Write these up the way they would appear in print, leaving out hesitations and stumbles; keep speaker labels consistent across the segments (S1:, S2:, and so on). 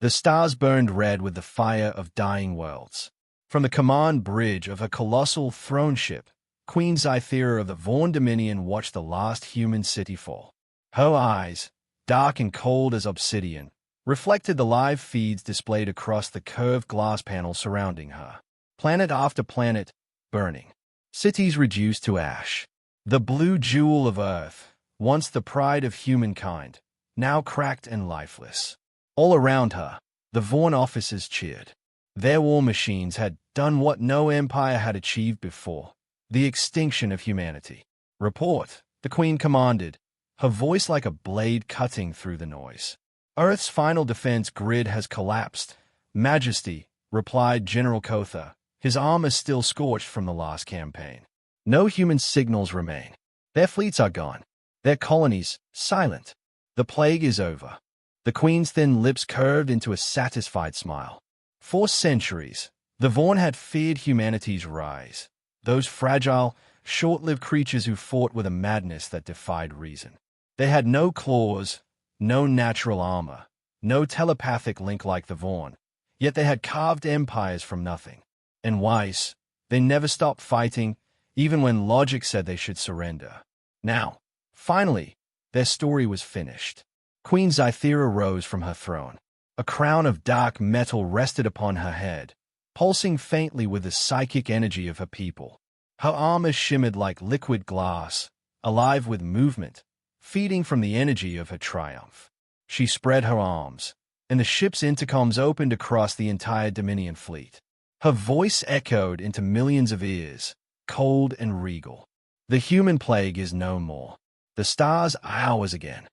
S1: The stars burned red with the fire of dying worlds. From the command bridge of a colossal throne ship, Queen Zythera of the Vaughn Dominion watched the last human city fall. Her eyes, dark and cold as obsidian, reflected the live feeds displayed across the curved glass panel surrounding her. Planet after planet, burning. Cities reduced to ash. The blue jewel of Earth, once the pride of humankind, now cracked and lifeless. All around her, the Vaughn officers cheered. Their war machines had done what no empire had achieved before, the extinction of humanity. "Report," the Queen commanded, her voice like a blade cutting through the noise. "Earth's final defense grid has collapsed, Majesty," replied General Kotha, his armor still scorched from the last campaign. "No human signals remain. Their fleets are gone. Their colonies, silent. The plague is over." The Queen's thin lips curved into a satisfied smile. For centuries, the Vaughn had feared humanity's rise, those fragile, short-lived creatures who fought with a madness that defied reason. They had no claws, no natural armor, no telepathic link like the Vaughn, yet they had carved empires from nothing. And wise, they never stopped fighting, even when logic said they should surrender. Now, finally, their story was finished. Queen Zythera rose from her throne. A crown of dark metal rested upon her head, pulsing faintly with the psychic energy of her people. Her armor shimmered like liquid glass, alive with movement, feeding from the energy of her triumph. She spread her arms, and the ship's intercoms opened across the entire Dominion fleet. Her voice echoed into millions of ears, cold and regal. "The human plague is no more. The stars are ours again."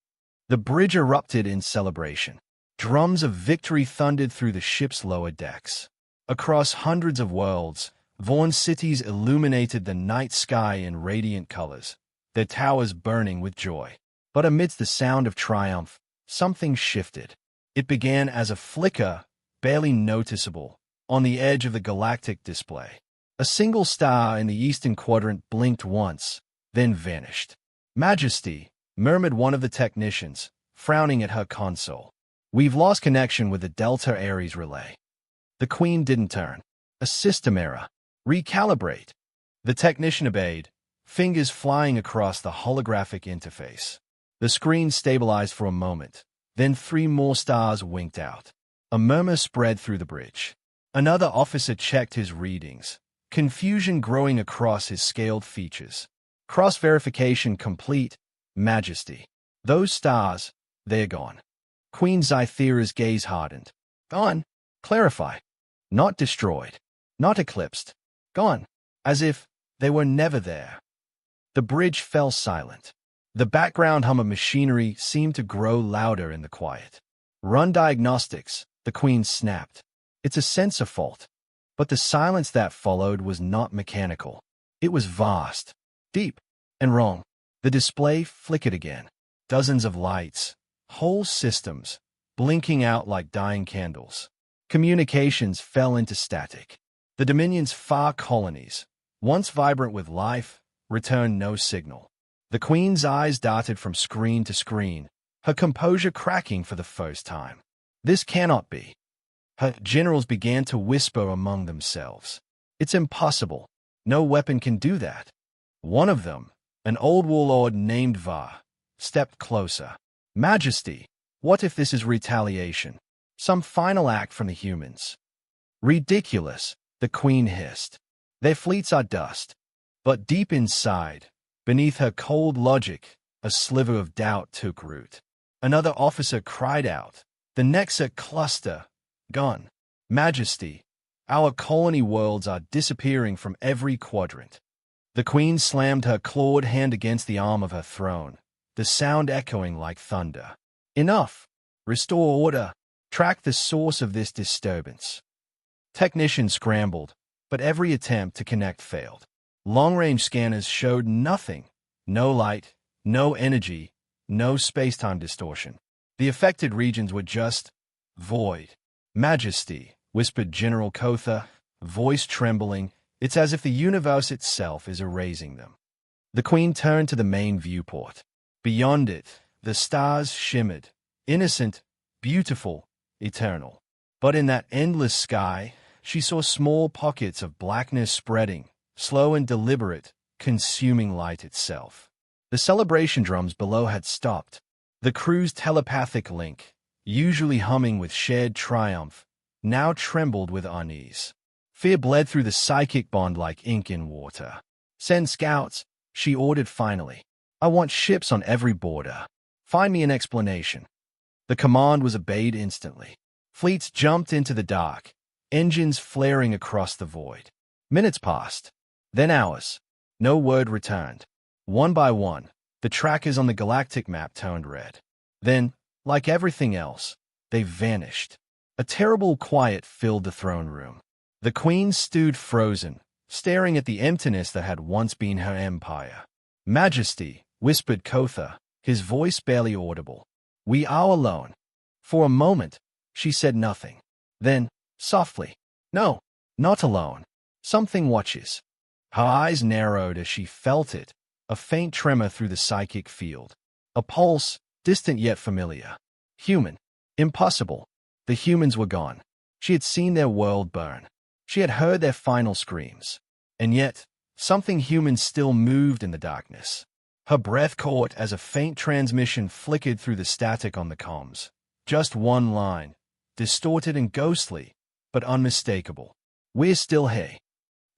S1: The bridge erupted in celebration. Drums of victory thundered through the ship's lower decks. Across hundreds of worlds, Vaughn cities illuminated the night sky in radiant colors, their towers burning with joy. But amidst the sound of triumph, something shifted. It began as a flicker, barely noticeable, on the edge of the galactic display. A single star in the eastern quadrant blinked once, then vanished. "Majesty," murmured one of the technicians, frowning at her console. "We've lost connection with the Delta Aries relay." The Queen didn't turn. "A system error. Recalibrate." The technician obeyed, fingers flying across the holographic interface. The screen stabilized for a moment, then 3 more stars winked out. A murmur spread through the bridge. Another officer checked his readings, confusion growing across his scaled features. "Cross-verification complete, Majesty." "Those stars, they're gone." Queen Zythera's gaze hardened. "Gone? Clarify." "Not destroyed. Not eclipsed. Gone. As if they were never there." The bridge fell silent. The background hum of machinery seemed to grow louder in the quiet. "Run diagnostics," the Queen snapped. "It's a sensor fault." But the silence that followed was not mechanical. It was vast, deep, and wrong. The display flickered again. Dozens of lights, whole systems, blinking out like dying candles. Communications fell into static. The Dominion's far colonies, once vibrant with life, returned no signal. The Queen's eyes darted from screen to screen, her composure cracking for the first time. "This cannot be." Her generals began to whisper among themselves. "It's impossible. No weapon can do that." One of them, an old warlord named Va, stepped closer. "Majesty, what if this is retaliation? Some final act from the humans?" "Ridiculous," the Queen hissed. "Their fleets are dust." But deep inside, beneath her cold logic, a sliver of doubt took root. Another officer cried out, "The Nexa cluster, gone. Majesty, our colony worlds are disappearing from every quadrant." The Queen slammed her clawed hand against the arm of her throne, the sound echoing like thunder. "Enough! Restore order! Track the source of this disturbance." Technicians scrambled, but every attempt to connect failed. Long-range scanners showed nothing. No light, no energy, no space-time distortion. The affected regions were just void. "Majesty," whispered General Kotha, voice trembling, "it's as if the universe itself is erasing them." The Queen turned to the main viewport. Beyond it, the stars shimmered, innocent, beautiful, eternal. But in that endless sky, she saw small pockets of blackness spreading, slow and deliberate, consuming light itself. The celebration drums below had stopped. The crew's telepathic link, usually humming with shared triumph, now trembled with unease. Fear bled through the psychic bond like ink in water. "Send scouts," she ordered finally. "I want ships on every border. Find me an explanation." The command was obeyed instantly. Fleets jumped into the dark, engines flaring across the void. Minutes passed, then hours. No word returned. One by one, the trackers on the galactic map turned red. Then, like everything else, they vanished. A terrible quiet filled the throne room. The queen stood frozen, staring at the emptiness that had once been her empire. "Majesty," whispered Kotha, his voice barely audible. "We are alone." For a moment, she said nothing. Then, softly, "No, not alone. Something watches." Her eyes narrowed as she felt it, a faint tremor through the psychic field. A pulse, distant yet familiar. Human. Impossible. The humans were gone. She had seen their world burn. She had heard their final screams. And yet, something human still moved in the darkness. Her breath caught as a faint transmission flickered through the static on the comms. Just one line, distorted and ghostly, but unmistakable. "We're still here."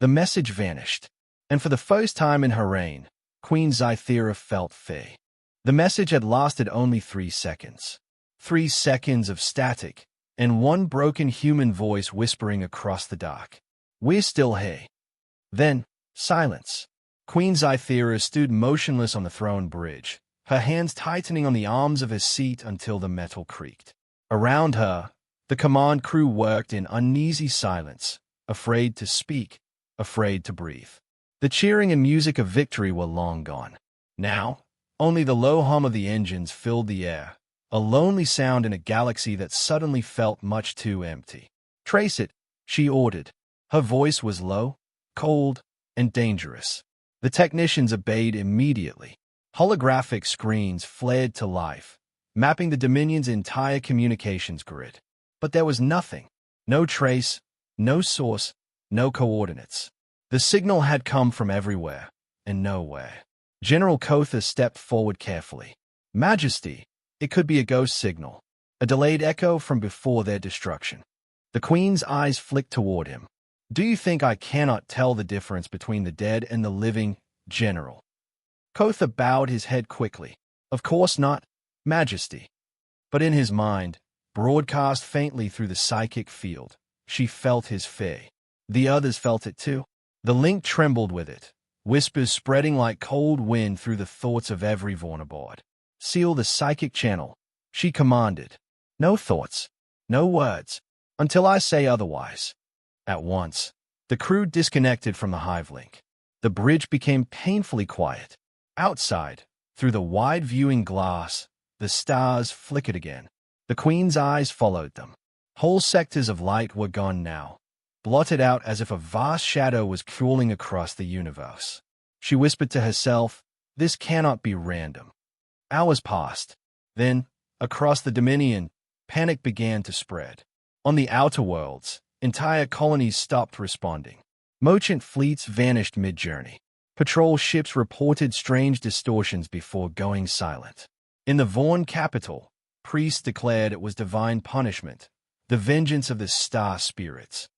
S1: The message vanished, and for the first time in her reign, Queen Zythera felt fear. The message had lasted only 3 seconds. 3 seconds of static, and one broken human voice whispering across the dark. "We're still here." Then, silence. Queen Zythera stood motionless on the throne bridge, her hands tightening on the arms of her seat until the metal creaked. Around her, the command crew worked in uneasy silence, afraid to speak, afraid to breathe. The cheering and music of victory were long gone. Now, only the low hum of the engines filled the air, a lonely sound in a galaxy that suddenly felt much too empty. "Trace it," she ordered. Her voice was low, cold, and dangerous. The technicians obeyed immediately. Holographic screens flared to life, mapping the Dominion's entire communications grid. But there was nothing. No trace, no source, no coordinates. The signal had come from everywhere and nowhere. General Kotha stepped forward carefully. "Majesty, it could be a ghost signal, a delayed echo from before their destruction." The Queen's eyes flicked toward him. "Do you think I cannot tell the difference between the dead and the living, General?" Kotha bowed his head quickly. "Of course not, Majesty." But in his mind, broadcast faintly through the psychic field, she felt his fear. The others felt it too. The link trembled with it, whispers spreading like cold wind through the thoughts of every Vaughn aboard. "Seal the psychic channel," she commanded. "No thoughts, no words, until I say otherwise." At once, the crew disconnected from the hive link. The bridge became painfully quiet. Outside, through the wide viewing glass, the stars flickered again. The Queen's eyes followed them. Whole sectors of light were gone now, blotted out as if a vast shadow was crawling across the universe. She whispered to herself, "This cannot be random." Hours passed. Then, across the Dominion, panic began to spread. On the outer worlds, entire colonies stopped responding. Merchant fleets vanished mid-journey. Patrol ships reported strange distortions before going silent. In the Vaughn capital, priests declared it was divine punishment, the vengeance of the star spirits.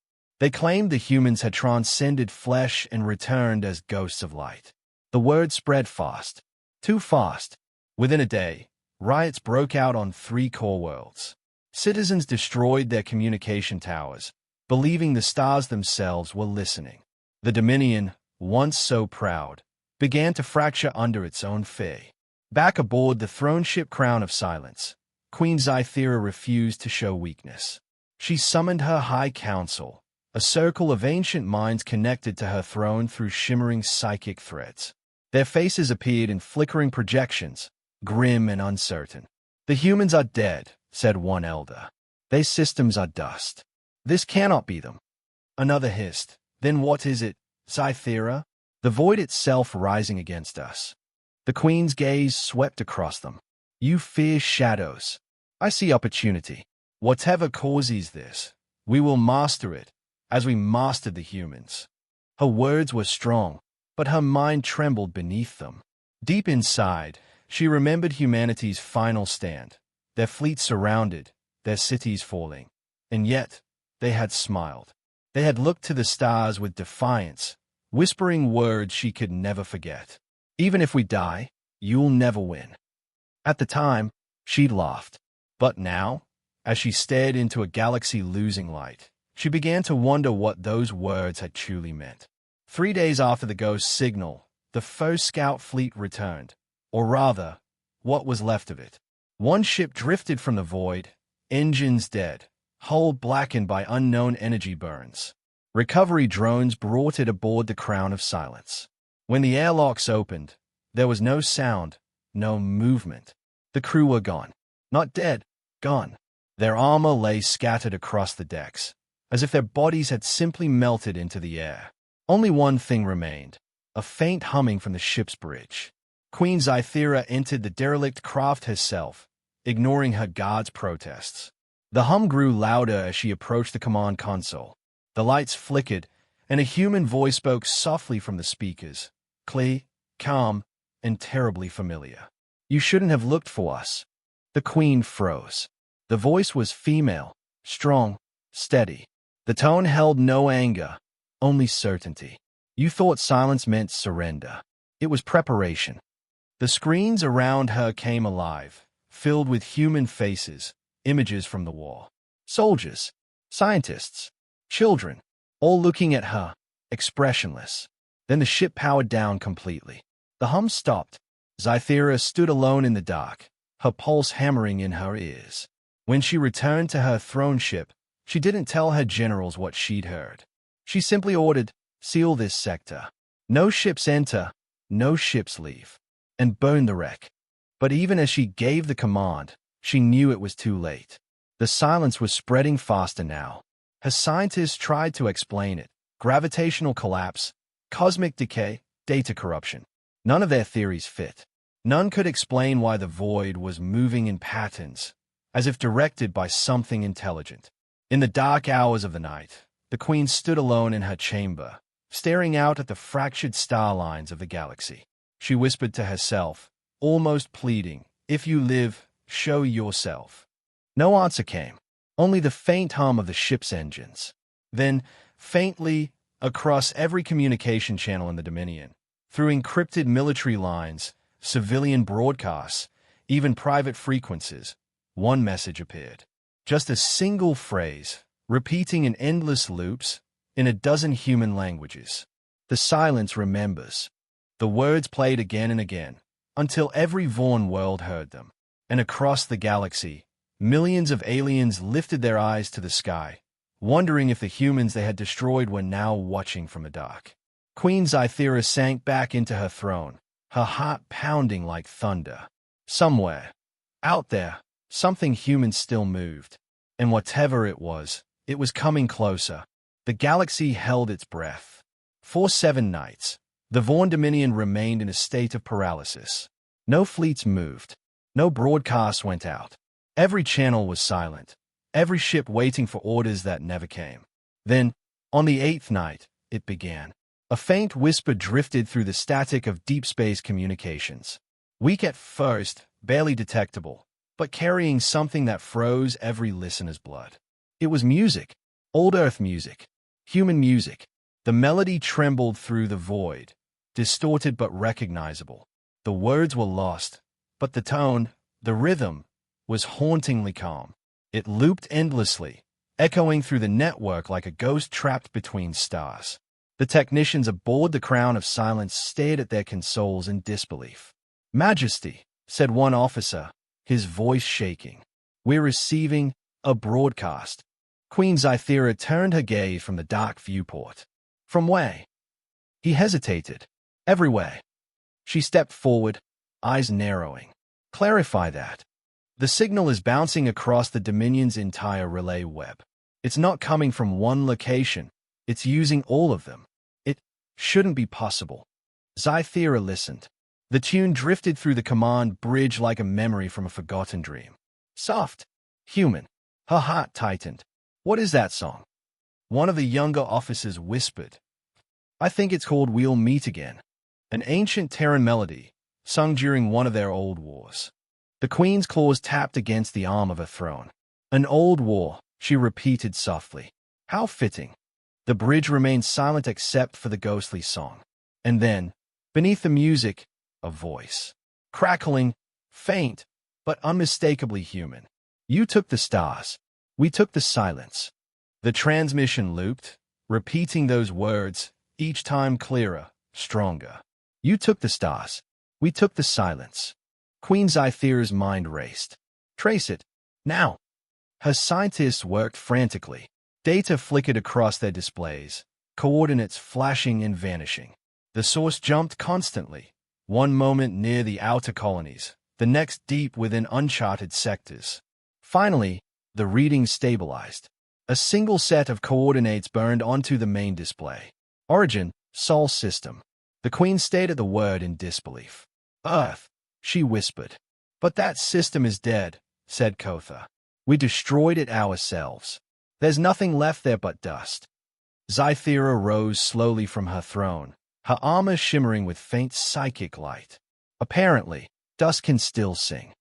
S1: They claimed the humans had transcended flesh and returned as ghosts of light. The word spread fast. Too fast. Within a day, riots broke out on 3 core worlds. Citizens destroyed their communication towers, believing the stars themselves were listening. The Dominion, once so proud, began to fracture under its own fear. Back aboard the throne ship Crown of Silence, Queen Zythera refused to show weakness. She summoned her High Council, a circle of ancient minds connected to her throne through shimmering psychic threads. Their faces appeared in flickering projections, grim and uncertain. "The humans are dead," said one elder. "Their systems are dust. This cannot be them." Another hissed. "Then what is it, Zythera?" "The void itself rising against us." The Queen's gaze swept across them. "You fear shadows. I see opportunity." Whatever causes this, we will master it, as we mastered the humans. Her words were strong, but her mind trembled beneath them. Deep inside, she remembered humanity's final stand, their fleet surrounded, their cities falling. And yet, they had smiled. They had looked to the stars with defiance, whispering words she could never forget. Even if we die, you'll never win. At the time, she'd laughed. But now, as she stared into a galaxy losing light, she began to wonder what those words had truly meant. 3 days after the ghost signal, the first scout fleet returned, or rather, what was left of it. One ship drifted from the void, engines dead, hull blackened by unknown energy burns. Recovery drones brought it aboard the Crown of Silence. When the airlocks opened, there was no sound, no movement. The crew were gone. Not dead, gone. Their armor lay scattered across the decks, as if their bodies had simply melted into the air. Only one thing remained, a faint humming from the ship's bridge. Queen Zythera entered the derelict craft herself, ignoring her guards' protests. The hum grew louder as she approached the command console. The lights flickered, and a human voice spoke softly from the speakers, clear, calm, and terribly familiar. "You shouldn't have looked for us." The queen froze. The voice was female, strong, steady. The tone held no anger, only certainty. "You thought silence meant surrender. It was preparation." The screens around her came alive, filled with human faces, images from the war. Soldiers, scientists, children, all looking at her, expressionless. Then the ship powered down completely. The hum stopped. Zythera stood alone in the dark, her pulse hammering in her ears. When she returned to her throne ship, she didn't tell her generals what she'd heard. She simply ordered, "Seal this sector. No ships enter, no ships leave," and burn the wreck. But even as she gave the command, she knew it was too late. The silence was spreading faster now. Her scientists tried to explain it: gravitational collapse, cosmic decay, data corruption. None of their theories fit. None could explain why the void was moving in patterns, as if directed by something intelligent. In the dark hours of the night, the queen stood alone in her chamber, staring out at the fractured star lines of the galaxy. She whispered to herself, almost pleading, "If you live, show yourself." No answer came, only the faint hum of the ship's engines. Then, faintly, across every communication channel in the Dominion, through encrypted military lines, civilian broadcasts, even private frequencies, one message appeared. Just a single phrase, repeating in endless loops, in a dozen human languages. The silence remembers. The words played again and again, until every Vaughn world heard them. And across the galaxy, millions of aliens lifted their eyes to the sky, wondering if the humans they had destroyed were now watching from the dark. Queen Zythera sank back into her throne, her heart pounding like thunder. Somewhere, out there, something human still moved. And whatever it was coming closer. The galaxy held its breath. For 7 nights, the Vaughn Dominion remained in a state of paralysis. No fleets moved. No broadcasts went out. Every channel was silent, every ship waiting for orders that never came. Then, on the 8th night, it began. A faint whisper drifted through the static of deep space communications. Weak at first, barely detectable, but carrying something that froze every listener's blood. It was music, old Earth music, human music. The melody trembled through the void, distorted but recognizable. The words were lost, but the tone, the rhythm, was hauntingly calm. It looped endlessly, echoing through the network like a ghost trapped between stars. The technicians aboard the Crown of Silence stared at their consoles in disbelief. "Majesty," said one officer, his voice shaking, "we're receiving a broadcast." Queen Zythera turned her gaze from the dark viewport. "From where?" He hesitated. "Everywhere." She stepped forward, eyes narrowing. "Clarify that." "The signal is bouncing across the Dominion's entire relay web. It's not coming from one location. It's using all of them. It shouldn't be possible." Zythera listened. The tune drifted through the command bridge like a memory from a forgotten dream. Soft, human, Her heart tightened. "What is that song?" One of the younger officers whispered. "I think it's called We'll Meet Again, an ancient Terran melody, sung during one of their old wars." The queen's claws tapped against the arm of her throne. "An old war," she repeated softly. "How fitting." The bridge remained silent except for the ghostly song. And then, beneath the music, a voice. Crackling, faint, but unmistakably human. "You took the stars. We took the silence." The transmission looped, repeating those words, each time clearer, stronger. "You took the stars. We took the silence." Queen Zythera's mind raced. "Trace it. Now." Her scientists worked frantically. Data flickered across their displays, coordinates flashing and vanishing. The source jumped constantly, one moment near the outer colonies, the next deep within uncharted sectors. Finally, the readings stabilized. A single set of coordinates burned onto the main display. Origin, Sol System. The queen stared at the word in disbelief. "Earth," she whispered. "But that system is dead," said Kotha. "We destroyed it ourselves. There's nothing left there but dust." Zythera rose slowly from her throne, her armor shimmering with faint psychic light. "Apparently, dust can still sing."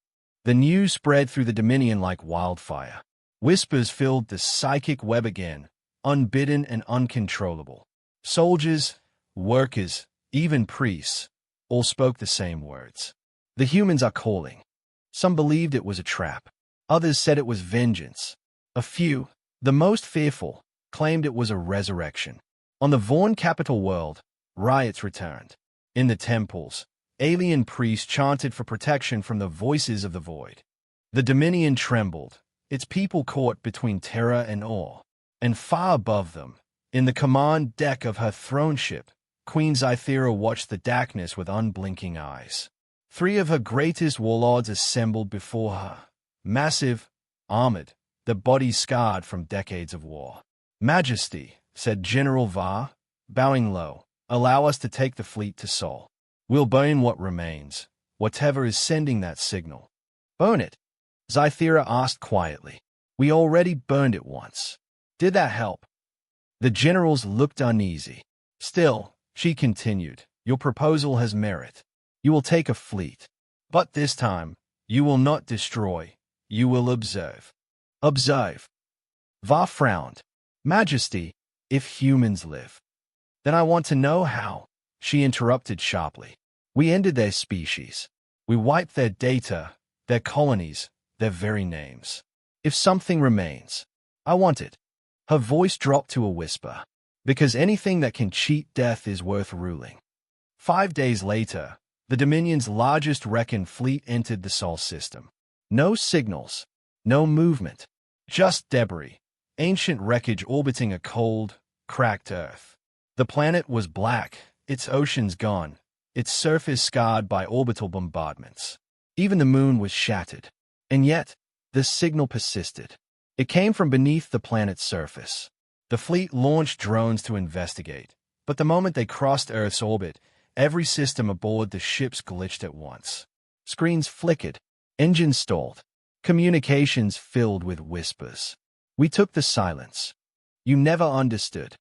S1: The news spread through the Dominion like wildfire. Whispers filled the psychic web again, unbidden and uncontrollable. Soldiers, workers, even priests, all spoke the same words. "The humans are calling." Some believed it was a trap. Others said it was vengeance. A few, the most fearful, claimed it was a resurrection. On the Vaughn capital world, riots returned. In the temples, alien priests chanted for protection from the voices of the void. The Dominion trembled, its people caught between terror and awe. And far above them, in the command deck of her throne ship, Queen Zythera watched the darkness with unblinking eyes. 3 of her greatest warlords assembled before her, massive, armored, their bodies scarred from decades of war. "Majesty," said General Va, bowing low, "allow us to take the fleet to Sol. We'll burn what remains, whatever is sending that signal." "Burn it?" Zythera asked quietly. "We already burned it once. Did that help?" The generals looked uneasy. "Still," she continued, "your proposal has merit. You will take a fleet. But this time, you will not destroy, you will observe." "Observe?" Va frowned. "Majesty, if humans live." "Then I want to know how," she interrupted sharply. "We ended their species. We wiped their data, their colonies, their very names. If something remains, I want it." Her voice dropped to a whisper. "Because anything that can cheat death is worth ruling." 5 days later, the Dominion's largest reckoned fleet entered the Sol system. No signals, no movement, just debris, ancient wreckage orbiting a cold, cracked Earth. The planet was black, its oceans gone, its surface scarred by orbital bombardments. Even the moon was shattered. And yet, the signal persisted. It came from beneath the planet's surface. The fleet launched drones to investigate, but the moment they crossed Earth's orbit, every system aboard the ships glitched at once. Screens flickered, engines stalled, communications filled with whispers. "We took the silence. You never understood.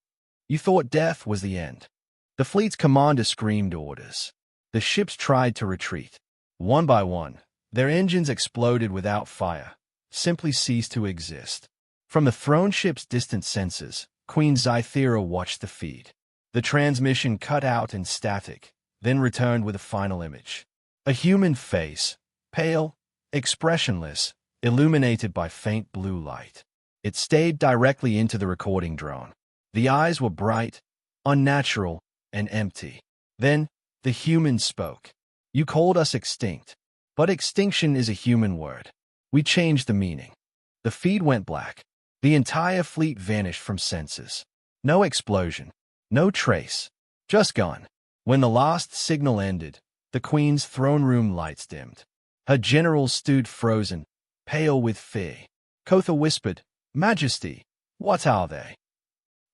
S1: You thought death was the end." The fleet's commander screamed orders. The ships tried to retreat. One by one, their engines exploded without fire, simply ceased to exist. From the throne ship's distant sensors, Queen Zythera watched the feed. The transmission cut out in static, then returned with a final image. A human face, pale, expressionless, illuminated by faint blue light. It stayed directly into the recording drone. The eyes were bright, unnatural, and empty. Then, the human spoke. "You called us extinct, but extinction is a human word. We changed the meaning." The feed went black. The entire fleet vanished from sensors. No explosion, no trace, just gone. When the last signal ended, the Queen's throne room lights dimmed. Her generals stood frozen, pale with fear. Kotha whispered, "Majesty, what are they?"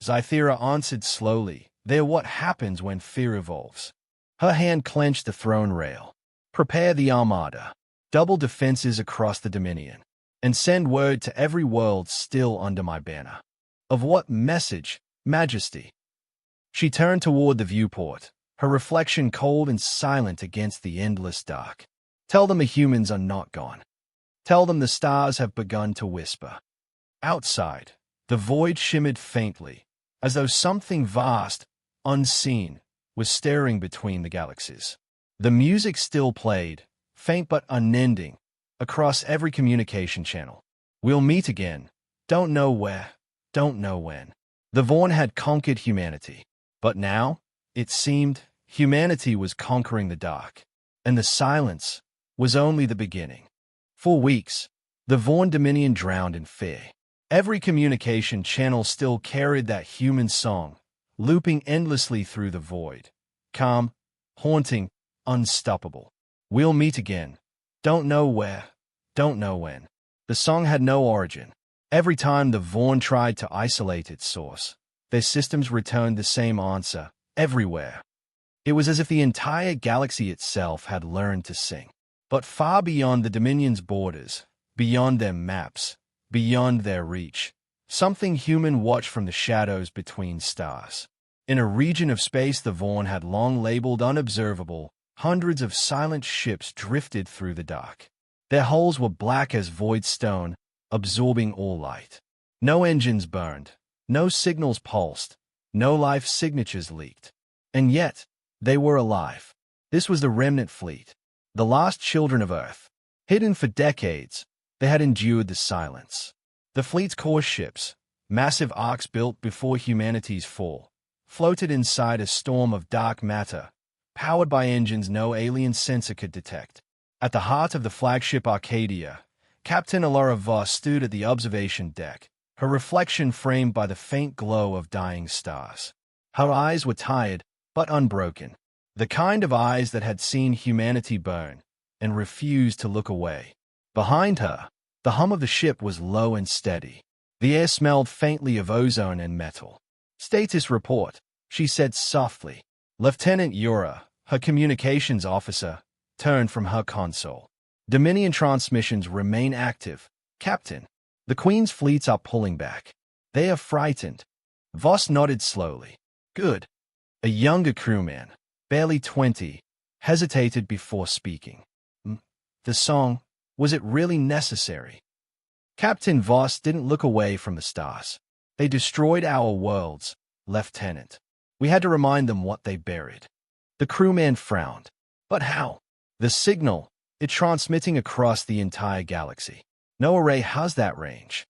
S1: Zythera answered slowly, "They're what happens when fear evolves." Her hand clenched the throne rail. "Prepare the armada. Double defenses across the Dominion." and send word to every world still under my banner. Of what message, Majesty? She turned toward the viewport, her reflection cold and silent against the endless dark. Tell them the humans are not gone. Tell them the stars have begun to whisper. Outside, the void shimmered faintly, as though something vast, unseen, was staring between the galaxies. The music still played, faint but unending, across every communication channel. We'll meet again. Don't know where, don't know when. The Vaughn had conquered humanity. But now, it seemed, humanity was conquering the dark. And the silence was only the beginning. For weeks, the Vaughn Dominion drowned in fear. Every communication channel still carried that human song, looping endlessly through the void. Calm, haunting, unstoppable. We'll meet again. Don't know where, don't know when. The song had no origin. Every time the Vaughn tried to isolate its source, their systems returned the same answer, everywhere. It was as if the entire galaxy itself had learned to sing. But far beyond the Dominion's borders, beyond their maps, beyond their reach, something human watched from the shadows between stars. In a region of space the Vaughn had long labeled unobservable, hundreds of silent ships drifted through the dark. Their hulls were black as void stone, absorbing all light. No engines burned, no signals pulsed, no life signatures leaked. And yet, they were alive. This was the remnant fleet, the last children of Earth. Hidden for decades, they had endured the silence. The fleet's core ships, massive arcs built before humanity's fall, floated inside a storm of dark matter, powered by engines no alien sensor could detect. At the heart of the flagship Arcadia, Captain Alara Voss stood at the observation deck, her reflection framed by the faint glow of dying stars. Her eyes were tired, but unbroken. The kind of eyes that had seen humanity burn and refused to look away. Behind her, the hum of the ship was low and steady. The air smelled faintly of ozone and metal. "Status report," she said softly. Lieutenant Yura, her communications officer, turned from her console. "Dominion transmissions remain active, Captain. The Queen's fleets are pulling back. They are frightened." Voss nodded slowly. "Good." A younger crewman, barely 20, hesitated before speaking. The song, was it really necessary? Captain Voss didn't look away from the stars. "They destroyed our worlds, Lieutenant. We had to remind them what they buried." The crewman frowned. "But how?" "The signal, it's transmitting across the entire galaxy. No array has that range."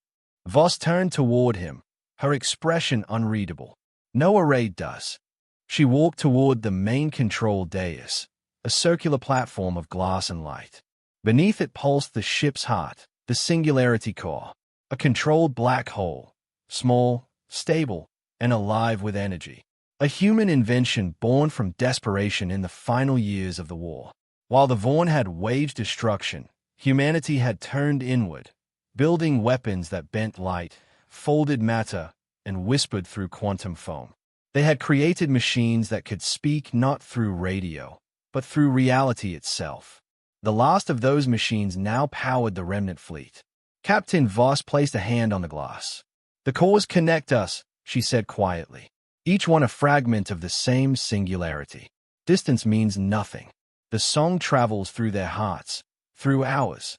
S1: Voss turned toward him, her expression unreadable. "No array does." She walked toward the main control dais, a circular platform of glass and light. Beneath it pulsed the ship's heart, the Singularity Core, a controlled black hole, small, stable, and alive with energy. A human invention born from desperation in the final years of the war. While the Vaughn had waged destruction, humanity had turned inward, building weapons that bent light, folded matter, and whispered through quantum foam. They had created machines that could speak not through radio, but through reality itself. The last of those machines now powered the remnant fleet. Captain Voss placed a hand on the glass. "The cores connect us," she said quietly. "Each one a fragment of the same singularity. Distance means nothing. The song travels through their hearts, through ours."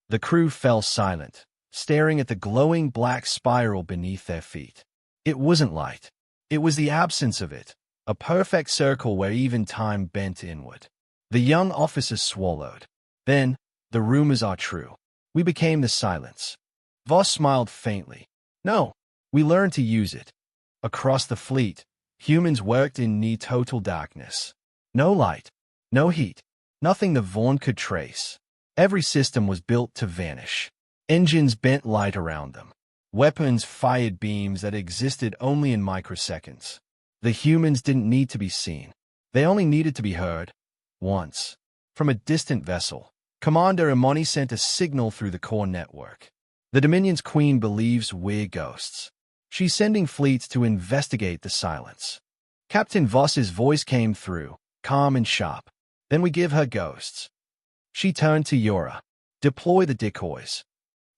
S1: The crew fell silent, staring at the glowing black spiral beneath their feet. It wasn't light. It was the absence of it, a perfect circle where even time bent inward. The young officer swallowed. "Then, the rumors are true. We became the silence." Voss smiled faintly. "No, we learned to use it." Across the fleet, humans worked in near total darkness. No light, no heat, nothing the Vaughn could trace. Every system was built to vanish. Engines bent light around them. Weapons fired beams that existed only in microseconds. The humans didn't need to be seen. They only needed to be heard. Once, from a distant vessel, Commander Imani sent a signal through the core network. "The Dominion's queen believes we're ghosts. She's sending fleets to investigate the silence." Captain Voss's voice came through, calm and sharp. "Then we give her ghosts." She turned to Yura. "Deploy the decoys."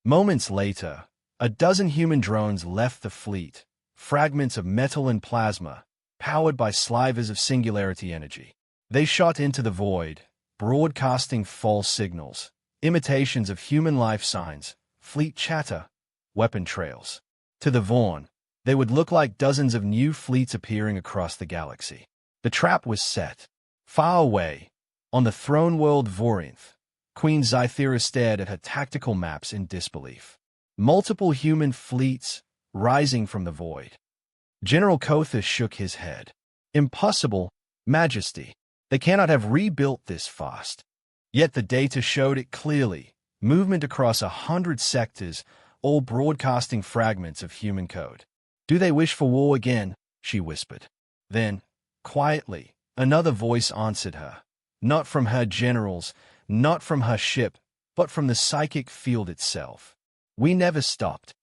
S1: Moments later, a dozen human drones left the fleet, fragments of metal and plasma, powered by slivers of singularity energy. They shot into the void, broadcasting false signals, imitations of human life signs, fleet chatter, weapon trails. To the Vaughn, they would look like dozens of new fleets appearing across the galaxy. The trap was set. Far away, on the throne world Vorinth, Queen Zythera stared at her tactical maps in disbelief. Multiple human fleets rising from the void. General Kothas shook his head. Impossible, Majesty. They cannot have rebuilt this fast. Yet the data showed it clearly. Movement across 100 sectors, all broadcasting fragments of human code. Do they wish for war again? She whispered. Then, quietly, another voice answered her. Not from her generals, not from her ship, but from the psychic field itself. We never stopped.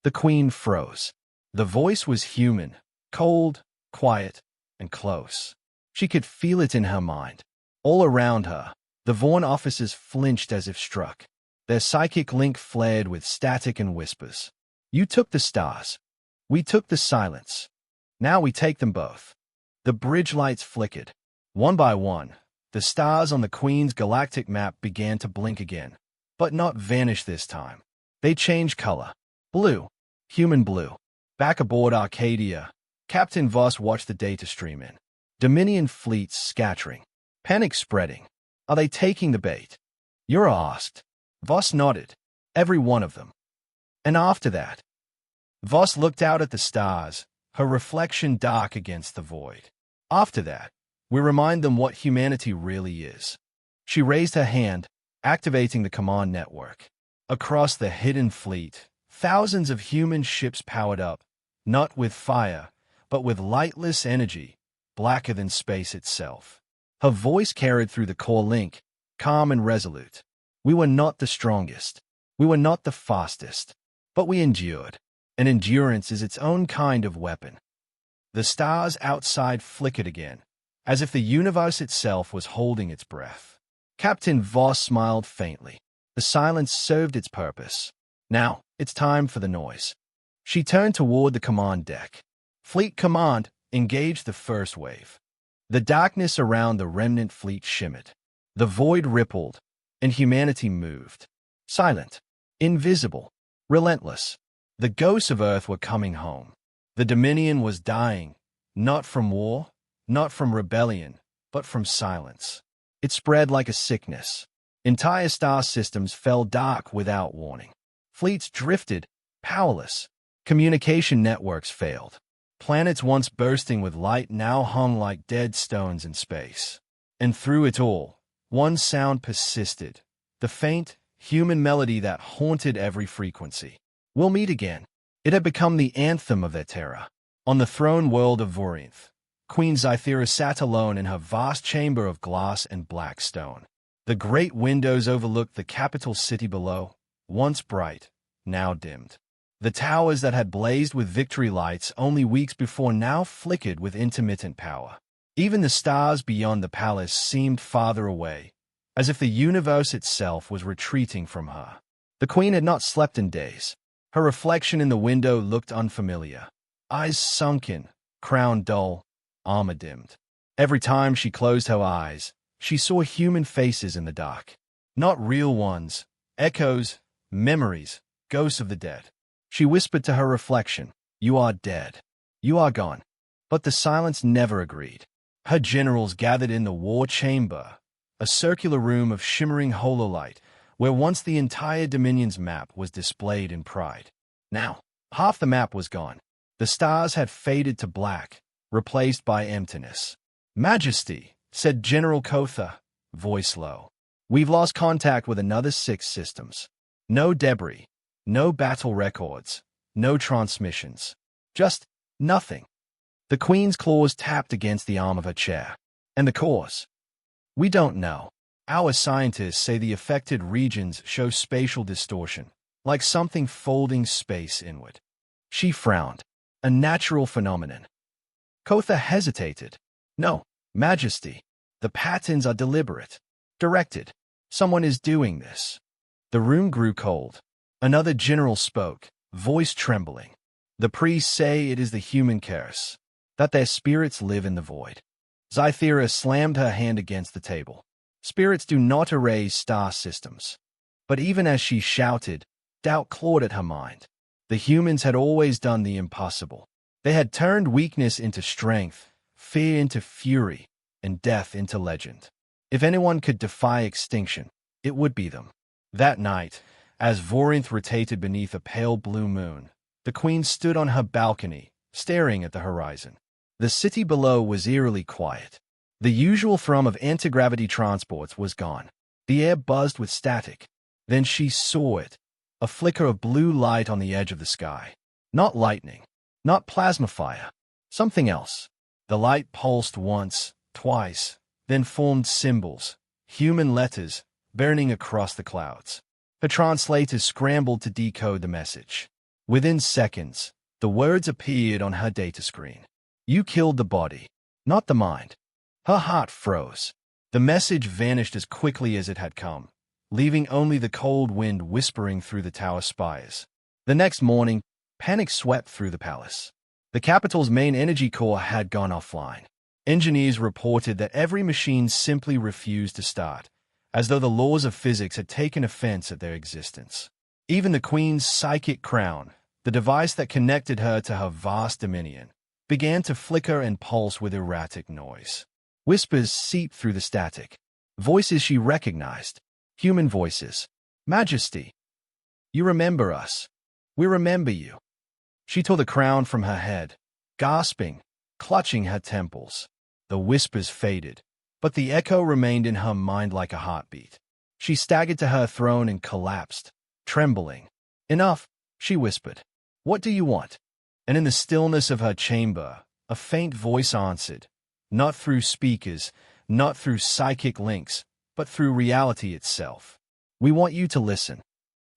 S1: The Queen froze. The voice was human, cold, quiet, and close. She could feel it in her mind. All around her, the Vaughn officers flinched as if struck. Their psychic link flared with static and whispers. You took the stars. We took the silence. Now we take them both. The bridge lights flickered. One by one, the stars on the Queen's galactic map began to blink again, but not vanish this time. They changed color. Blue. Human blue. Back aboard Arcadia, Captain Voss watched the data stream in. Dominion fleets scattering. Panic spreading. Are they taking the bait? Yura asked. Voss nodded. Every one of them. And after that? Voss looked out at the stars, her reflection dark against the void. After that, we remind them what humanity really is. She raised her hand, activating the command network. Across the hidden fleet, thousands of human ships powered up, not with fire, but with lightless energy, blacker than space itself. Her voice carried through the core link, calm and resolute. We were not the strongest. We were not the fastest. But we endured. And endurance is its own kind of weapon. The stars outside flickered again, as if the universe itself was holding its breath. Captain Voss smiled faintly. The silence served its purpose. Now, it's time for the noise. She turned toward the command deck. Fleet Command, engage the first wave. The darkness around the remnant fleet shimmered. The void rippled, and humanity moved. Silent, invisible, relentless. The ghosts of Earth were coming home. The Dominion was dying, not from war, not from rebellion, but from silence. It spread like a sickness. Entire star systems fell dark without warning. Fleets drifted, powerless. Communication networks failed. Planets once bursting with light now hung like dead stones in space. And through it all, one sound persisted, the faint, human melody that haunted every frequency. We'll meet again. It had become the anthem of their terror. On the throne world of Vorinth, Queen Zythera sat alone in her vast chamber of glass and black stone. The great windows overlooked the capital city below, once bright, now dimmed. The towers that had blazed with victory lights only weeks before now flickered with intermittent power. Even the stars beyond the palace seemed farther away, as if the universe itself was retreating from her. The queen had not slept in days. Her reflection in the window looked unfamiliar. Eyes sunken, crown dull, armor dimmed. Every time she closed her eyes, she saw human faces in the dark. Not real ones, echoes, memories, ghosts of the dead. She whispered to her reflection, "You are dead. You are gone." But the silence never agreed. Her generals gathered in the war chamber, a circular room of shimmering hololight, where once the entire Dominion's map was displayed in pride. Now, half the map was gone. The stars had faded to black, replaced by emptiness. "Majesty," said General Kotha, voice low. "We've lost contact with another 6 systems. No debris, no battle records, no transmissions. Just nothing." The Queen's claws tapped against the arm of her chair. "And the cause? We don't know. Our scientists say the affected regions show spatial distortion, like something folding space inward." She frowned. "A natural phenomenon." Kotha hesitated. "No, Majesty. The patterns are deliberate. Directed. Someone is doing this." The room grew cold. Another general spoke, voice trembling. The priests say it is the human curse, that their spirits live in the void. Zythera slammed her hand against the table. Spirits do not erase star systems. But even as she shouted, doubt clawed at her mind. The humans had always done the impossible. They had turned weakness into strength, fear into fury, and death into legend. If anyone could defy extinction, it would be them. That night, as Vorinth rotated beneath a pale blue moon, the queen stood on her balcony, staring at the horizon. The city below was eerily quiet. The usual thrum of anti-gravity transports was gone. The air buzzed with static. Then she saw it, a flicker of blue light on the edge of the sky. Not lightning, not plasma fire, something else. The light pulsed once, twice, then formed symbols, human letters, burning across the clouds. Her translators scrambled to decode the message. Within seconds, the words appeared on her data screen. You killed the body, not the mind. Her heart froze. The message vanished as quickly as it had come, leaving only the cold wind whispering through the tower spires. The next morning, panic swept through the palace. The capital's main energy core had gone offline. Engineers reported that every machine simply refused to start, as though the laws of physics had taken offense at their existence. Even the queen's psychic crown, the device that connected her to her vast dominion, began to flicker and pulse with erratic noise. Whispers seeped through the static. Voices she recognized. Human voices. Majesty. You remember us. We remember you. She tore the crown from her head, gasping, clutching her temples. The whispers faded, but the echo remained in her mind like a heartbeat. She staggered to her throne and collapsed, trembling. Enough, she whispered. What do you want? And in the stillness of her chamber, a faint voice answered, not through speakers, not through psychic links, but through reality itself. We want you to listen.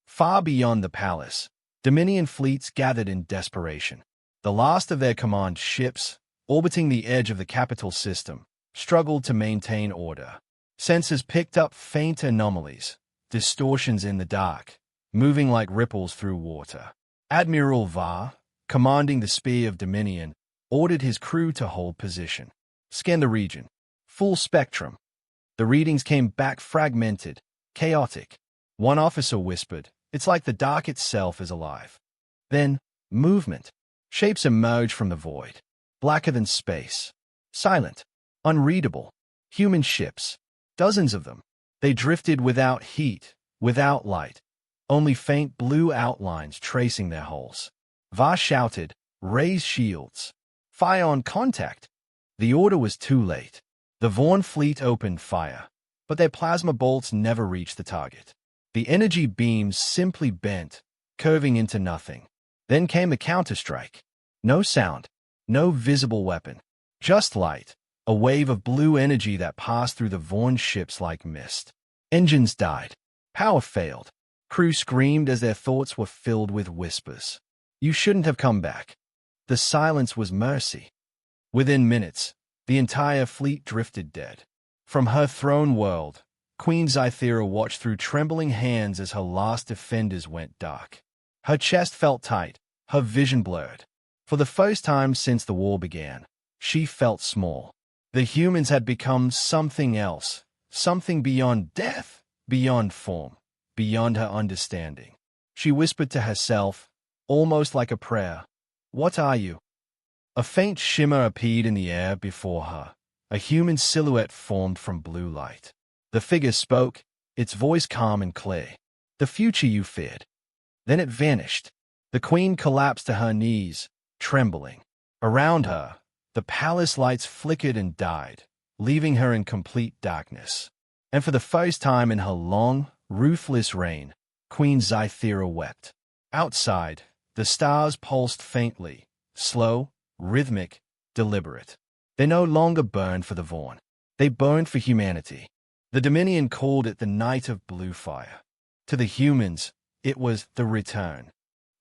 S1: Far beyond the palace, Dominion fleets gathered in desperation. The last of their command ships, orbiting the edge of the capital system, struggled to maintain order. Sensors picked up faint anomalies, distortions in the dark, moving like ripples through water. Admiral Va, commanding the Spear of Dominion, ordered his crew to hold position. Scan the region. Full spectrum. The readings came back fragmented, chaotic. One officer whispered, it's like the dark itself is alive. Then, movement. Shapes emerged from the void. Blacker than space. Silent. Unreadable. Human ships. Dozens of them. They drifted without heat, without light. Only faint blue outlines tracing their hulls. Va shouted, raise shields. Fire on contact. The order was too late. The Vaughn fleet opened fire, but their plasma bolts never reached the target. The energy beams simply bent, curving into nothing. Then came a counterstrike. No sound, no visible weapon, just light, a wave of blue energy that passed through the Vaughn ships like mist. Engines died. Power failed. Crew screamed as their thoughts were filled with whispers. You shouldn't have come back. The silence was mercy. Within minutes, the entire fleet drifted dead. From her throne world, Queen Zythera watched through trembling hands as her last defenders went dark. Her chest felt tight, her vision blurred. For the first time since the war began, she felt small. The humans had become something else, something beyond death, beyond form, beyond her understanding. She whispered to herself, almost like a prayer, "What are you?" A faint shimmer appeared in the air before her. A human silhouette formed from blue light. The figure spoke, its voice calm and clear. "The future you feared." Then it vanished. The queen collapsed to her knees, trembling. Around her, the palace lights flickered and died, leaving her in complete darkness. And for the first time in her long, ruthless reign, Queen Zythera wept. Outside, the stars pulsed faintly, slow, rhythmic, deliberate. They no longer burned for the Vaughn. They burned for humanity. The Dominion called it the Night of Blue Fire. To the humans, it was the return.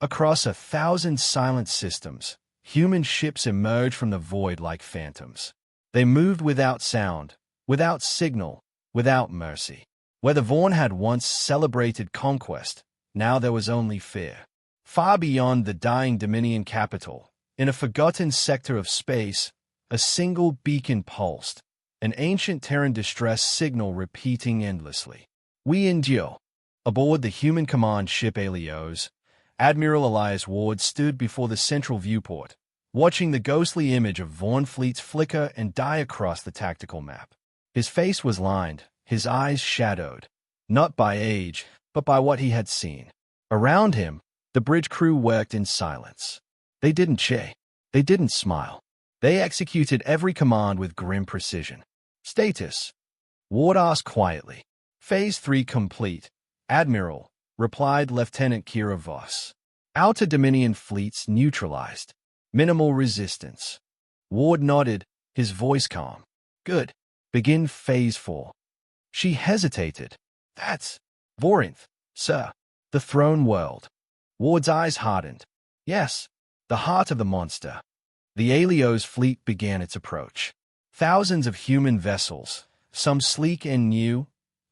S1: Across 1,000 silent systems, human ships emerged from the void like phantoms. They moved without sound, without signal, without mercy. Where the Vaughn had once celebrated conquest, Now there was only fear. Far beyond the dying Dominion capital, in a forgotten sector of space, a single beacon pulsed, an ancient Terran distress signal repeating endlessly. We endure. Aboard the human command ship Helios, Admiral Elias Ward stood before the central viewport, watching the ghostly image of Vaughn fleets flicker and die across the tactical map. His face was lined, his eyes shadowed, not by age, but by what he had seen. Around him, the bridge crew worked in silence. They didn't cheer. They didn't smile. They executed every command with grim precision. Status? Ward asked quietly. Phase 3 complete. Admiral, replied Lieutenant Kira Voss. Outer Dominion fleets neutralized. Minimal resistance. Ward nodded, his voice calm. Good. Begin Phase 4. She hesitated. That's Vorinth, sir. The throne world. Ward's eyes hardened. Yes, the heart of the monster. The Helios fleet began its approach. Thousands of human vessels, some sleek and new,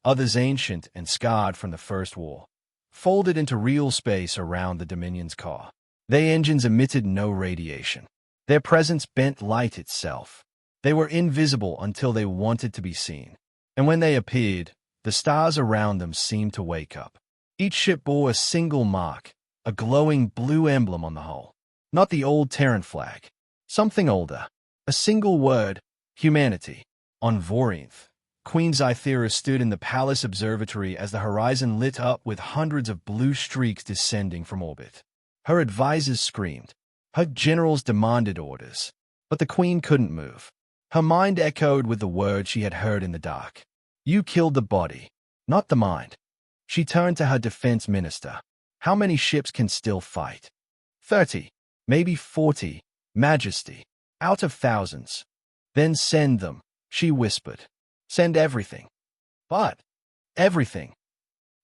S1: others ancient and scarred from the First War, folded into real space around the Dominion's core. Their engines emitted no radiation. Their presence bent light itself. They were invisible until they wanted to be seen. And when they appeared, the stars around them seemed to wake up. Each ship bore a single mark, a glowing blue emblem on the hull. Not the old Terran flag. Something older. A single word, humanity. On Vorinth, Queen Zythera stood in the palace observatory as the horizon lit up with hundreds of blue streaks descending from orbit. Her advisors screamed. Her generals demanded orders. But the queen couldn't move. Her mind echoed with the words she had heard in the dark. You killed the body, not the mind. She turned to her defense minister. How many ships can still fight? 30, maybe 40, Majesty, out of thousands. Then send them, she whispered. Send everything. But everything.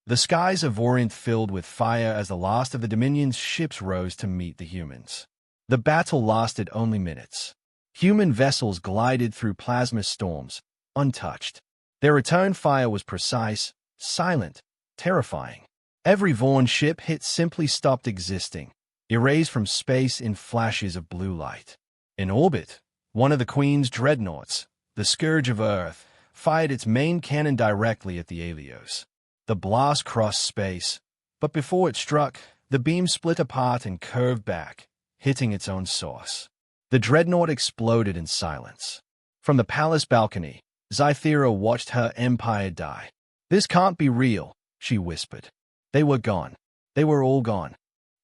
S1: The skies of Vorinth filled with fire as the last of the Dominion's ships rose to meet the humans. The battle lasted only minutes. Human vessels glided through plasma storms, untouched. Their return fire was precise, silent, terrifying. Every Vaughn ship hit simply stopped existing, erased from space in flashes of blue light. In orbit, one of the Queen's dreadnoughts, the Scourge of Earth, fired its main cannon directly at the Helios. The blast crossed space, but before it struck, the beam split apart and curved back, hitting its own source. The dreadnought exploded in silence. From the palace balcony, Zythera watched her empire die. This can't be real, she whispered. They were gone. They were all gone.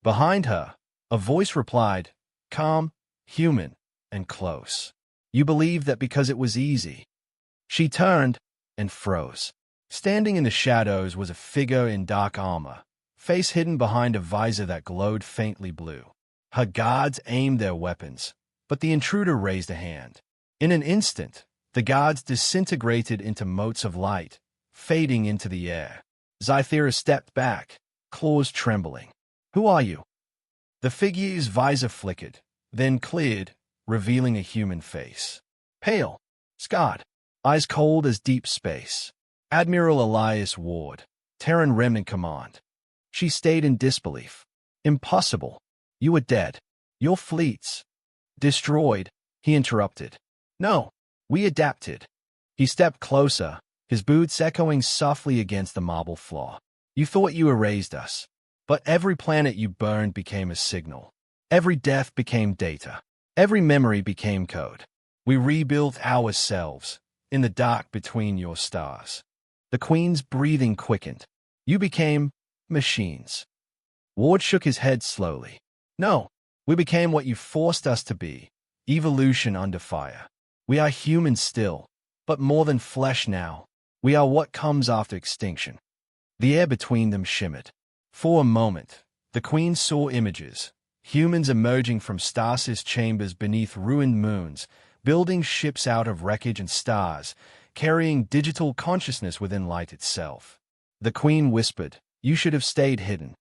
S1: Behind her, a voice replied, calm, human, and close. You believed that because it was easy. She turned and froze. Standing in the shadows was a figure in dark armor, face hidden behind a visor that glowed faintly blue. Her guards aimed their weapons, but the intruder raised a hand. In an instant, the guards disintegrated into motes of light, fading into the air. Zythera stepped back, claws trembling. Who are you? The figure's visor flickered, then cleared, revealing a human face. Pale, scarred, eyes cold as deep space. Admiral Elias Ward, Terran Remnant Command. She stayed in disbelief. Impossible. You were dead. Your fleets. Destroyed, he interrupted. No, we adapted. He stepped closer, his boots echoing softly against the marble floor. You thought you erased us, but every planet you burned became a signal. Every death became data. Every memory became code. We rebuilt ourselves, in the dark between your stars. The Queen's breathing quickened. You became machines. Ward shook his head slowly. No, we became what you forced us to be. Evolution under fire. We are human still, but more than flesh now. We are what comes after extinction. The air between them shimmered. For a moment, the Queen saw images. Humans emerging from stasis chambers beneath ruined moons, building ships out of wreckage and stars, carrying digital consciousness within light itself. The Queen whispered, you should have stayed hidden.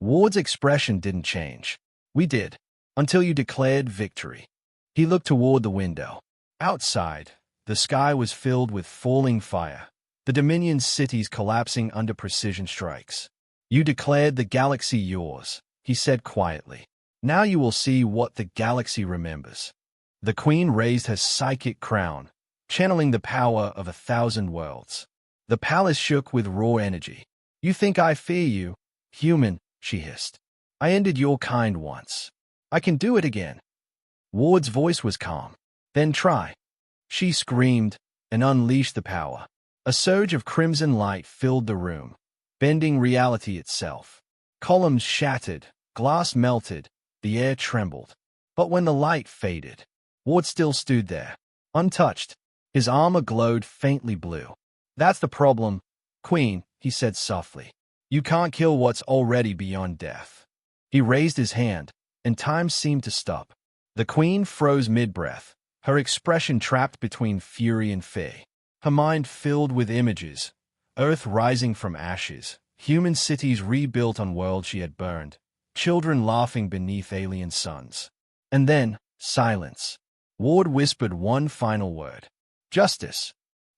S1: Ward's expression didn't change. We did, until you declared victory. He looked toward the window. Outside, the sky was filled with falling fire, the Dominion cities collapsing under precision strikes. You declared the galaxy yours, he said quietly. Now you will see what the galaxy remembers. The queen raised her psychic crown, channeling the power of 1,000 worlds. The palace shook with raw energy. You think I fear you, human, she hissed. I ended your kind once. I can do it again. Ward's voice was calm. Then try. She screamed and unleashed the power. A surge of crimson light filled the room, bending reality itself. Columns shattered, glass melted, the air trembled. But when the light faded, Ward still stood there, untouched. His armor glowed faintly blue. That's the problem, Queen, he said softly. You can't kill what's already beyond death. He raised his hand, and time seemed to stop. The queen froze mid-breath, her expression trapped between fury and fear. Her mind filled with images, Earth rising from ashes, human cities rebuilt on worlds she had burned, children laughing beneath alien suns. And then, silence. Ward whispered one final word. Justice.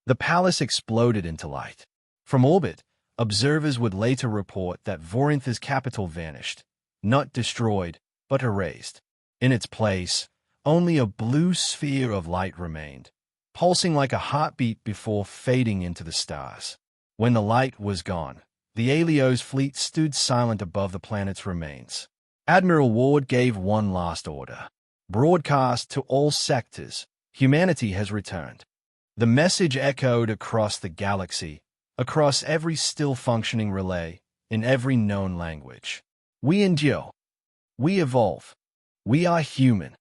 S1: The palace exploded into light. From orbit, observers would later report that Vorintha's capital vanished, not destroyed, but erased. In its place, only a blue sphere of light remained, pulsing like a heartbeat before fading into the stars. When the light was gone, the Aelio's fleet stood silent above the planet's remains. Admiral Ward gave one last order. Broadcast to all sectors, humanity has returned. The message echoed across the galaxy, across every still-functioning relay, in every known language. We endure. We evolve. We are human.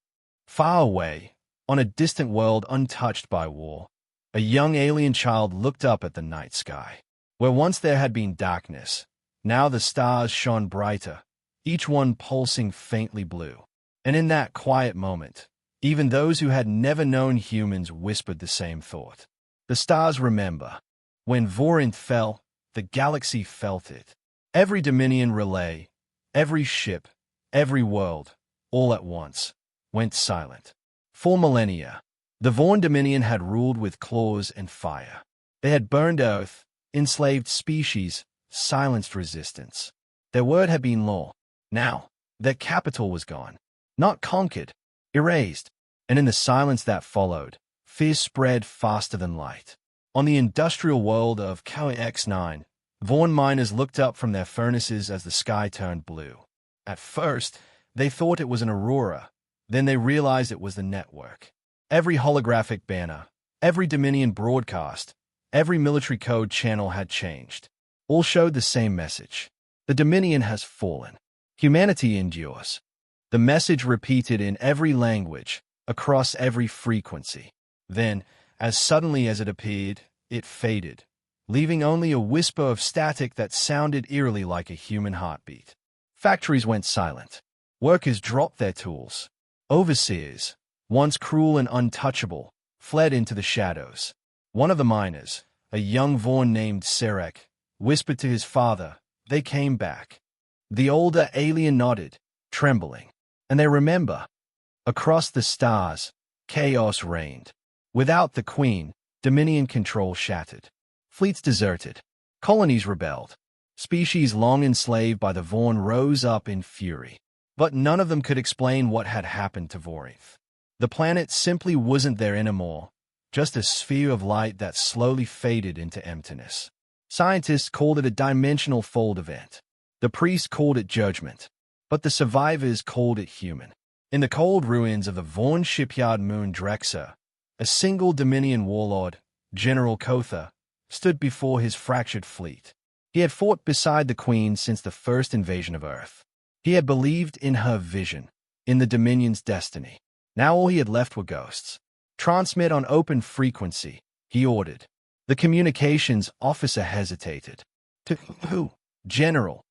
S1: Far away, on a distant world untouched by war, a young alien child looked up at the night sky. Where once there had been darkness, now the stars shone brighter, each one pulsing faintly blue. And in that quiet moment, even those who had never known humans whispered the same thought. The stars remember. When Vorinth fell, the galaxy felt it. Every Dominion relay, every ship, every world, all at once, went silent. For millennia, the Vorn Dominion had ruled with claws and fire. They had burned Earth, enslaved species, silenced resistance. Their word had been law. Now, their capital was gone. Not conquered, erased. And in the silence that followed, fear spread faster than light. On the industrial world of KX9, Vorn miners looked up from their furnaces as the sky turned blue. At first, they thought it was an aurora. Then they realized it was the network. Every holographic banner, every Dominion broadcast, every military code channel had changed. All showed the same message. The Dominion has fallen. Humanity endures. The message repeated in every language, across every frequency. Then, as suddenly as it appeared, it faded, leaving only a whisper of static that sounded eerily like a human heartbeat. Factories went silent. Workers dropped their tools. Overseers, once cruel and untouchable, fled into the shadows. One of the miners, a young Vorn named Serek, whispered to his father, "They came back." The older alien nodded, trembling. And they remember. Across the stars, chaos reigned. Without the Queen, Dominion control shattered. Fleets deserted. Colonies rebelled. Species long enslaved by the Vorn rose up in fury. But none of them could explain what had happened to Vorinth. The planet simply wasn't there anymore, just a sphere of light that slowly faded into emptiness. Scientists called it a dimensional fold event. The priests called it judgment. But the survivors called it human. In the cold ruins of the Vorn shipyard moon Drexer, a single Dominion warlord, General Kotha, stood before his fractured fleet. He had fought beside the Queen since the first invasion of Earth. He had believed in her vision, in the Dominion's destiny. Now all he had left were ghosts. Transmit on open frequency, he ordered. The communications officer hesitated. To who? General.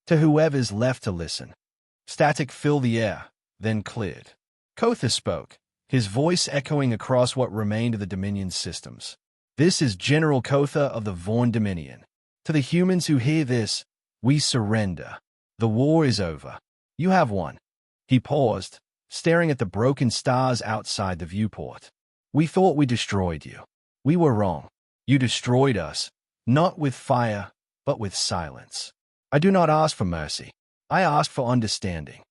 S1: To whoever's left to listen. Static filled the air, then cleared. Kotha spoke, his voice echoing across what remained of the Dominion's systems. This is General Kotha of the Vorn Dominion. To the humans who hear this, we surrender. The war is over. You have won. He paused, staring at the broken stars outside the viewport. We thought we destroyed you. We were wrong. You destroyed us, not with fire, but with silence. I do not ask for mercy. I ask for understanding.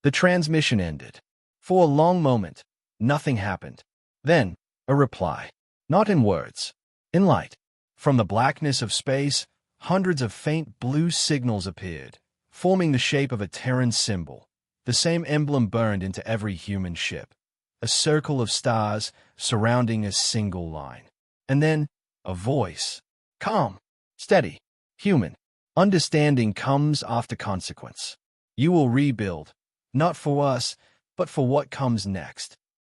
S1: The transmission ended. For a long moment, nothing happened. Then, a reply. Not in words, in light. From the blackness of space, hundreds of faint blue signals appeared, forming the shape of a Terran symbol. The same emblem burned into every human ship. A circle of stars surrounding a single line. And then, a voice. Calm, steady, human. Understanding comes after consequence. You will rebuild, not for us, but for what comes next.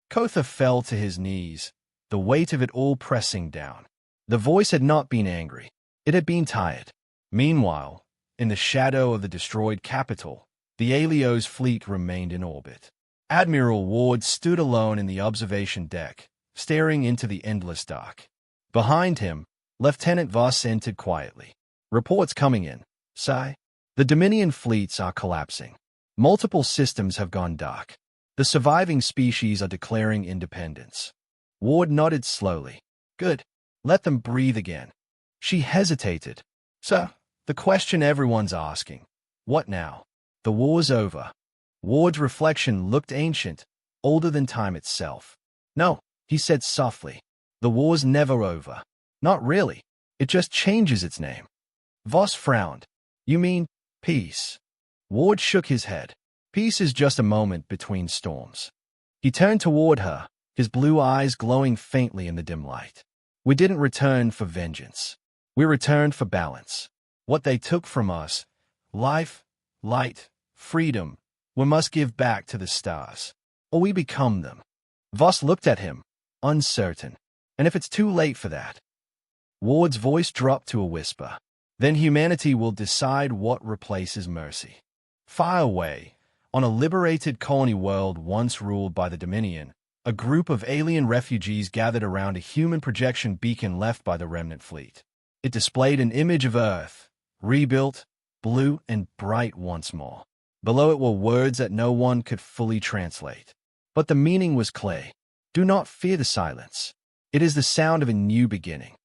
S1: Kotha fell to his knees, the weight of it all pressing down. The voice had not been angry. It had been tired. Meanwhile, in the shadow of the destroyed capital, the Alios fleet remained in orbit. Admiral Ward stood alone in the observation deck, staring into the endless dark. Behind him, Lieutenant Voss entered quietly. Reports coming in, Sci. The Dominion fleets are collapsing. Multiple systems have gone dark. The surviving species are declaring independence. Ward nodded slowly. Good. Let them breathe again. She hesitated. So, the question everyone's asking. What now? The war's over. Ward's reflection looked ancient, older than time itself. No, he said softly. The war's never over. Not really. It just changes its name. Voss frowned. You mean, peace? Ward shook his head. Peace is just a moment between storms. He turned toward her, his blue eyes glowing faintly in the dim light. We didn't return for vengeance. We returned for balance. What they took from us, life, light, freedom, we must give back to the stars, or we become them. Voss looked at him, uncertain. And if it's too late for that? Ward's voice dropped to a whisper. Then humanity will decide what replaces mercy. Far away, on a liberated colony world once ruled by the Dominion, a group of alien refugees gathered around a human projection beacon left by the remnant fleet. It displayed an image of Earth, rebuilt, blue and bright once more. Below it were words that no one could fully translate. But the meaning was clear. Do not fear the silence. It is the sound of a new beginning.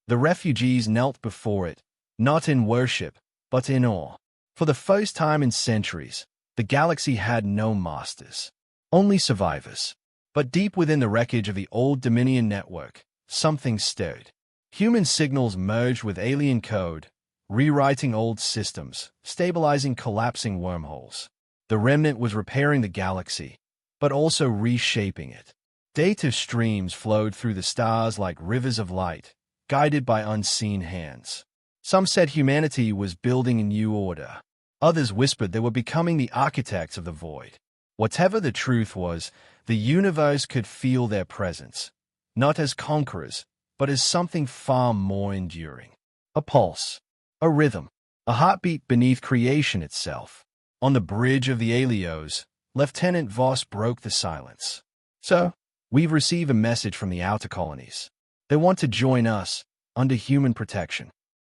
S1: The refugees knelt before it, not in worship, but in awe. For the first time in centuries, the galaxy had no masters, only survivors. But deep within the wreckage of the old Dominion network, something stirred. Human signals merged with alien code, rewriting old systems, stabilizing collapsing wormholes. The remnant was repairing the galaxy, but also reshaping it. Data streams flowed through the stars like rivers of light, guided by unseen hands. Some said humanity was building a new order. Others whispered they were becoming the architects of the void. Whatever the truth was, the universe could feel their presence, not as conquerors, but as something far more enduring. A pulse, a rhythm, a heartbeat beneath creation itself. On the bridge of the Alios, Lieutenant Voss broke the silence. So, we've received a message from the outer colonies. They want to join us, under human protection.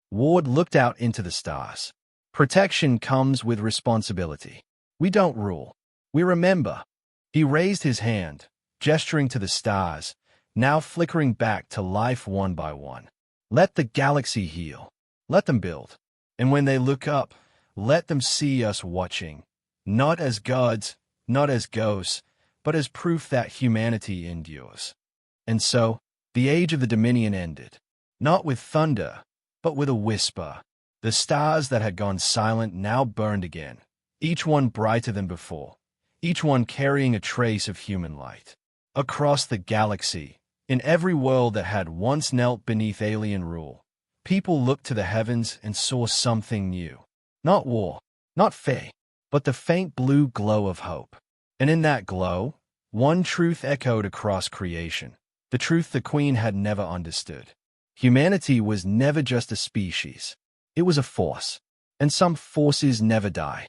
S1: Ward looked out into the stars. Protection comes with responsibility. We don't rule. We remember. He raised his hand, gesturing to the stars, now flickering back to life one by one. Let the galaxy heal. Let them build. And when they look up, let them see us watching. Not as gods, not as ghosts, but as proof that humanity endures. And so, the age of the Dominion ended. Not with thunder, but with a whisper. The stars that had gone silent now burned again, each one brighter than before, each one carrying a trace of human light. Across the galaxy, in every world that had once knelt beneath alien rule, people looked to the heavens and saw something new. Not war, not fate, but the faint blue glow of hope. And in that glow, one truth echoed across creation, the truth the Queen had never understood. Humanity was never just a species. It was a force, and some forces never die.